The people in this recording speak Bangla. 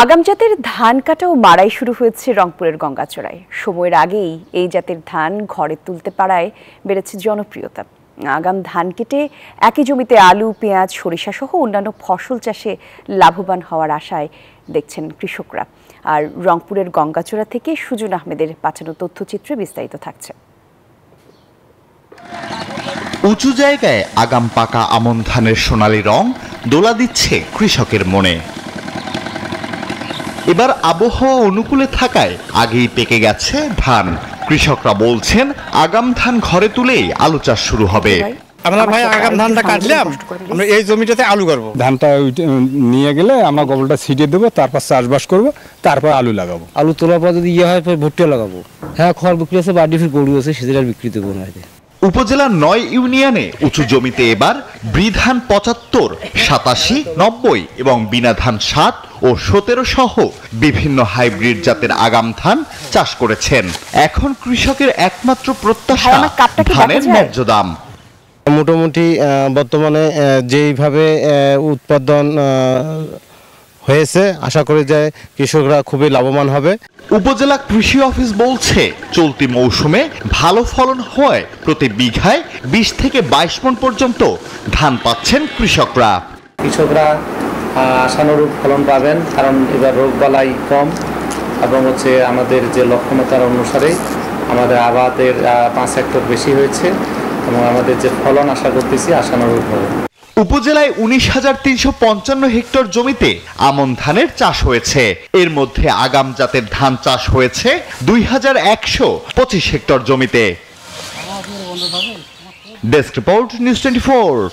আগাম জাতের ধান কাটা ও মাড়াই শুরু হয়েছে রংপুরের গঙ্গাচড়ায়। সময়ের আগেই এই জাতের ধান ঘরে তুলতে পারায় বেড়েছে জনপ্রিয়তা। আগাম ধান কেটে একই জমিতে আলু, পেঁয়াজ, সরিষা সহ অন্যান্য ফসল চাষে লাভবান হওয়ার আশায় দেখছেন কৃষকরা। আর রংপুরের গঙ্গাচড়া থেকে সুজন আহমেদের পাঠানো তথ্যচিত্রে বিস্তারিত থাকছে। উঁচু জায়গায় আগাম পাকা আমন ধানের সোনালী রং দোলা দিচ্ছে কৃষকের মনে। এবার আবহাওয়া অনুকূলে থাকায় আগেই পেকে গেছে ধান। কৃষকরা বলছেন আগাম ধান ঘরে তুলেই আলু চাষ শুরু হবে। আমরা ভাই আগাম ধানটা কাটলাম, আমরা এই জমিটাতে আলু করব। ধানটা নিয়ে গেলে আমরা গোবরটা ছিটিয়ে দেবো, তারপর চাষবাস করব, তারপর আলু লাগাবো। আলু তোলার পর যদি হয় ভুট্টা লাগাবো। হ্যাঁ, খড় বিক্রি আছে, বাড়ি গরু আছে, সেটা বিক্রি দেবো না। উপজেলার ৯ ইউনিয়নে উঁচু জমিতে এবার বৃধান ৭৫, ৮৭, ৯০ এবং বিনা ধান ৭ ও ১৭ সহ বিভিন্ন হাইব্রিড জাতের আগাম ধান চাষ করেছেন। এখন কৃষকের একমাত্র প্রত্যাশা ধানের ন্যায্য দাম। মোটামুটি বর্তমানে যেইভাবে উৎপাদন হয়েছে, আশা করি যে কৃষকরা খুবই লাভবান হবে। উপজেলা কৃষি অফিস বলছে চলতি মৌসুমে ভালো ফলন হয় প্রতি বিঘায় ২০ থেকে ২২ মণ পর্যন্ত ধান পাচ্ছেন কৃষকরা। কৃষকরা আশানুরূপ ফলন পাবেন, কারণ এবার রোগবালাই কম এবং আমাদের যে লক্ষ্যমাত্রার অনুসারে আমাদের আবাদের ৫ হেক্টর বেশি হয়েছে এবং আমাদের যে ফলন আশা করতেছি আশানুরূপ হবে। উপজেলায় ১৯,৩৫৫ হেক্টর জমিতে আমন ধানের চাষ হয়েছে। এর মধ্যে আগাম জাতের ধান চাষ হয়েছে ২,১২৫ হেক্টর জমিতে। Desk report, news 24।